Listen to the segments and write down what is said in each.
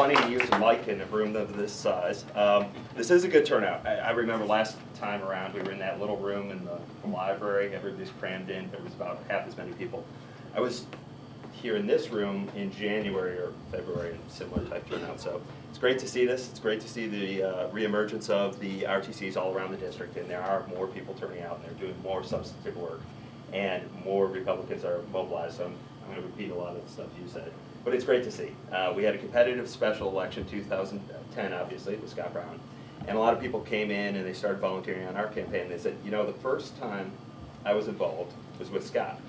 funny to use a mic in a room of this size. This is a good turnout. I remember last time around, we were in that little room in the library. Everybody's crammed in. There was about half as many people. I was here in this room in January or February, and similar type turnout. So it's great to see this. It's great to see the reemergence of the RTCs all around the district, and there are more people turning out, and they're doing more substantive work, and more Republicans are mobilized. So I'm going to repeat a lot of the stuff you said, but it's great to see. We had a competitive special election, 2010, obviously, with Scott Brown, and a lot of people came in and they started volunteering on our campaign. They said, you know, the first time I was involved was with Scott.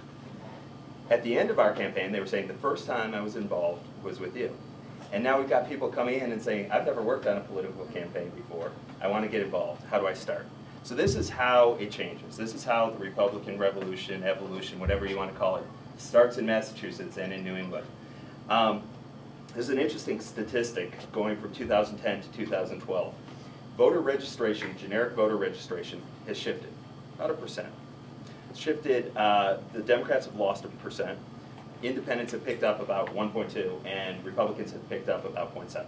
At the end of our campaign, they were saying the first time I was involved was with you. And now we've got people coming in and saying, I've never worked on a political campaign before. I want to get involved. How do I start? So this is how it changes. This is how the Republican revolution, evolution, whatever you want to call it, starts in Massachusetts and in New England. There's an interesting statistic going from 2010 to 2012. Voter registration, generic voter registration, has shifted about 1%. It's shifted, the Democrats have lost 1%, independents have picked up about 1.2, and Republicans have picked up about 0.7.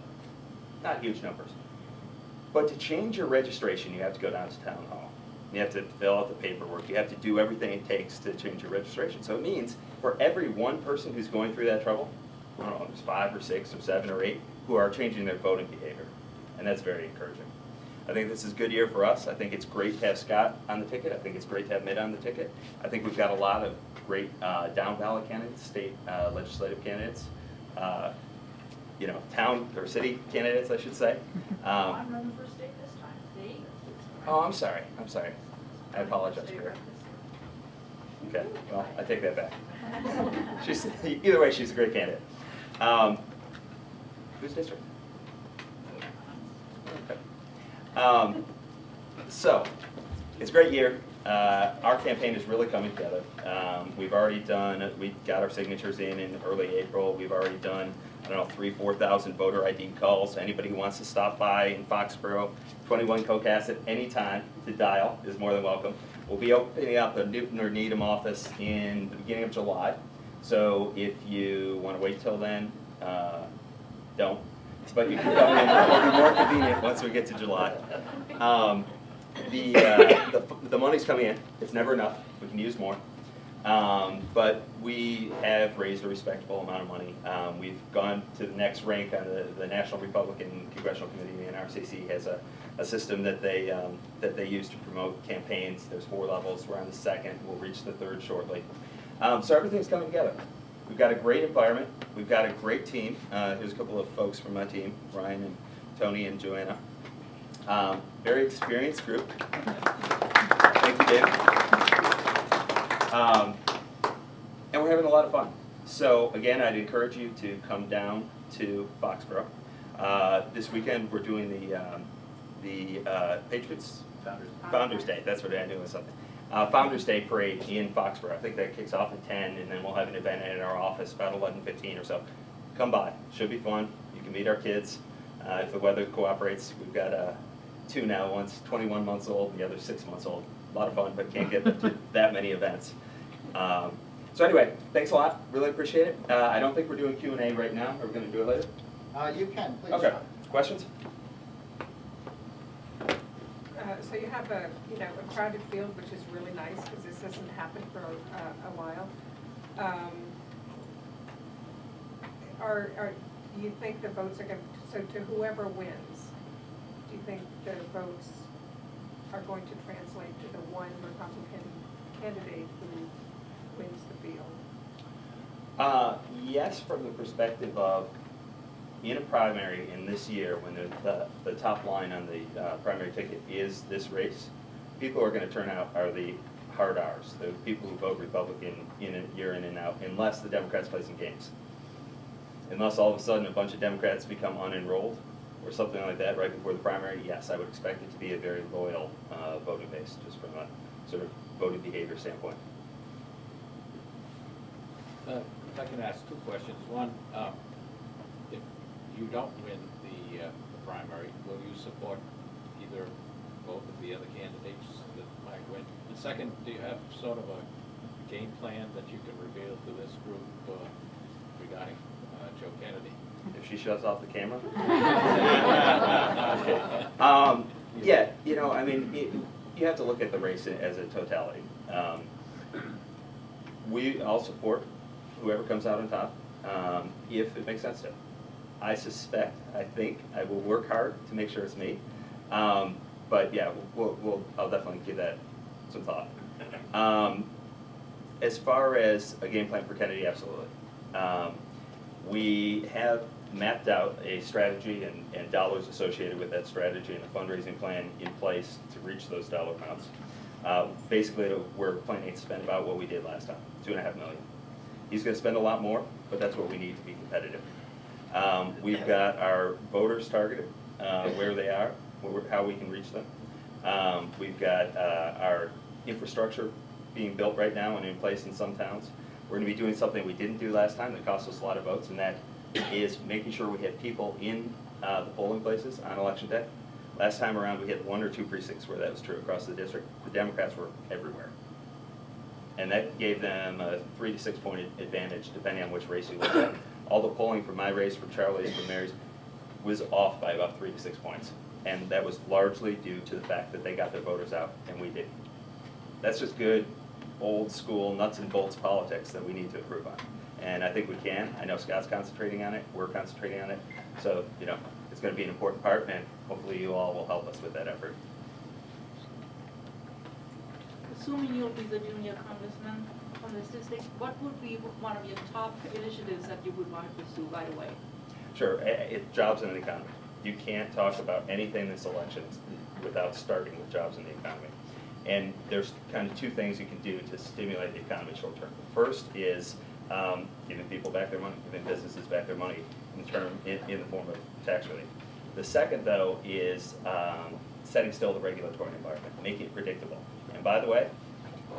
Not huge numbers. But to change your registration, you have to go down to town hall. You have to fill out the paperwork. You have to do everything it takes to change your registration. So it means for every one person who's going through that trouble, I don't know, there's 5 or 6 or 7 or 8 who are changing their voting behavior. And that's very encouraging. I think this is a good year for us. I think it's great to have Scott on the ticket. I think it's great to have Mitt on the ticket. I think we've got a lot of great down ballot candidates, state legislative candidates, you know, town or city candidates, I should say. I'm running for state this time. See? Oh, I'm sorry. I'm sorry. I apologize for her. Okay, well, I take that back. She's, either way, she's a great candidate. Whose district? Okay. So, it's a great year. Our campaign is really coming together. We've already done, we got our signatures in early April. We've already done, I don't know, 3,000 to 4,000 voter ID calls. Anybody who wants to stop by in Foxborough, 21 Cocasset, anytime to dial is more than welcome. We'll be opening up a Newton or Needham office in the beginning of July. So if you want to wait till then, don't. But you can come in. It'll be more convenient once we get to July. The money's coming in. It's never enough. We can use more. But we have raised a respectable amount of money. We've gone to the next rank on the National Republican Congressional Committee. The NRCC has a system that they use to promote campaigns. There's 4 levels. We're on the 2nd. We'll reach the 3rd shortly. So everything's coming together. We've got a great environment. We've got a great team. Here's a couple of folks from my team, Ryan and Tony and Joanna. Very experienced group. Thank you, Dave. And we're having a lot of fun. So again, I'd encourage you to come down to Foxborough. This weekend we're doing the Patriots Founders Day. That's what I knew was something. Founders Day parade in Foxborough. I think that kicks off at 10, and then we'll have an event in our office about 11:15 or so. Come by. Should be fun. You can meet our kids. If the weather cooperates, we've got 2 now. One's 21 months old, and the other's 6 months old. A lot of fun, but can't get to that many events. So anyway, thanks a lot. Really appreciate it. I don't think we're doing Q&A right now. Are we going to do it later? You can, please. Okay. Questions? So you have a crowded field, which is really nice because this hasn't happened for a while. Do you think the votes are going to, so to whoever wins, do you think the votes are going to translate to the one Republican candidate who wins the field? Yes, from the perspective of in a primary in this year, when the top line on the primary ticket is this race, people who are going to turn out are the hard R's, the people who vote Republican year in and out, unless the Democrats play some games. Unless all of a sudden a bunch of Democrats become unenrolled or something like that right before the primary, yes, I would expect it to be a very loyal voting base, just from a sort of voting behavior standpoint. If I can ask 2 questions. One, if you don't win the primary, will you support either both of the other candidates that might win? And second, do you have sort of a game plan that you can reveal to this group regarding Joe Kennedy? If if she shuts off the camera. Yeah, you know, I mean, you have to look at the race as a totality. We all support whoever comes out on top, if it makes sense to. I think, I will work hard to make sure it's me. But yeah, I'll definitely give that some thought. As far as a game plan for Kennedy, absolutely. We have mapped out a strategy and dollars associated with that strategy and a fundraising plan in place to reach those dollar amounts. Basically, we're planning to spend about what we did last time, $2.5 million. He's going to spend a lot more, but that's what we need to be competitive. We've got our voters targeted, where they are, how we can reach them. We've got our infrastructure being built right now and in place in some towns. We're going to be doing something we didn't do last time that cost us a lot of votes, and that is making sure we had people in the polling places on election day. Last time around, we had 1 or 2 precincts where that was true across the district. The Democrats were everywhere. And that gave them a 3 to 6 point advantage, depending on which race you look at. All the polling for my race, for Charlie's, for Mary's, was off by about 3 to 6 points. And that was largely due to the fact that they got their voters out and we didn't. That's just good, old school, nuts and bolts politics that we need to improve on. And I think we can. I know Scott's concentrating on it, we're concentrating on it. So, you know, it's going to be an important part, and hopefully you all will help us with that effort. Assuming you'll be the junior congressman from this district, what would be one of your top initiatives that you would want to pursue right away? Sure, jobs in the economy. You can't talk about anything this election without starting with jobs in the economy. And there's kind of 2 things you can do to stimulate the economy short term. The first is giving people back their money, giving businesses back their money in the form of tax relief. The second, though, is setting still the regulatory environment, making it predictable. And by the way,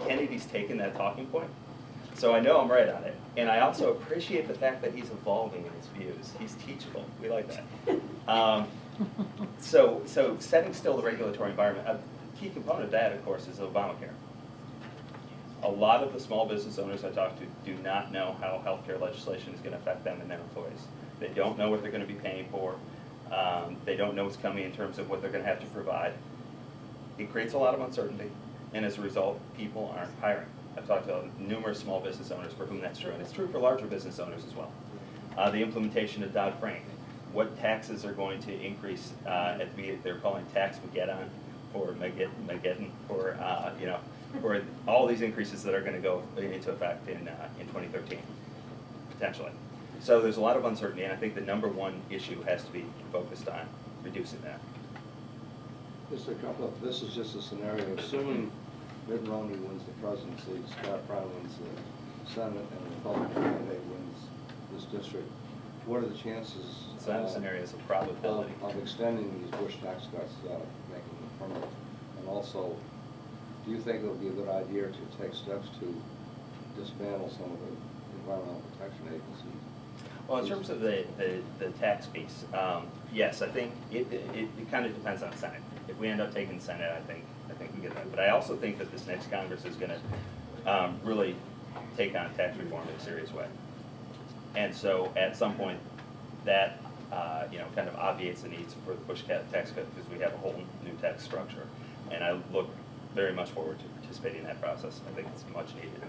Kennedy's taken that talking point, so I know I'm right on it. And I also appreciate the fact that he's evolving in his views. He's teachable. We like that. So setting still the regulatory environment. A key component of that, of course, is Obamacare. A lot of the small business owners I talk to do not know how healthcare legislation is going to affect them and their employees. They don't know what they're going to be paying for. They don't know what's coming in terms of what they're going to have to provide. It creates a lot of uncertainty, and as a result, people aren't hiring. I've talked to numerous small business owners for whom that's true, and it's true for larger business owners as well. The implementation of Dodd-Frank, what taxes are going to increase they're calling tax Mageddon for for all these increases that are going to go into effect in 2013, potentially. So there's a lot of uncertainty, and I think the number 1 issue has to be focused on reducing that. Just a couple of, this is just a scenario, assuming Mitt Romney wins the presidency, Scott Brown wins the Senate, and the Republican candidate wins this district, what are the chances Some scenarios of probability. of extending these Bush tax cuts, making them permanent? And also, do you think it would be a good idea to take steps to dismantle some of the environmental protection agencies? Well, in terms of the tax piece, yes, I think it kind of depends on the Senate. If we end up taking the Senate, I think we get that. But I also think that this next Congress is going to really take on tax reform in a serious way. And so at some point, that kind of obviates the needs for the Bush tax cut, because we have a whole new tax structure. And I look very much forward to participating in that process. I think it's much needed.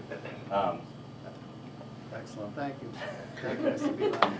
Excellent, thank you. Thank you, Mr. Bielat.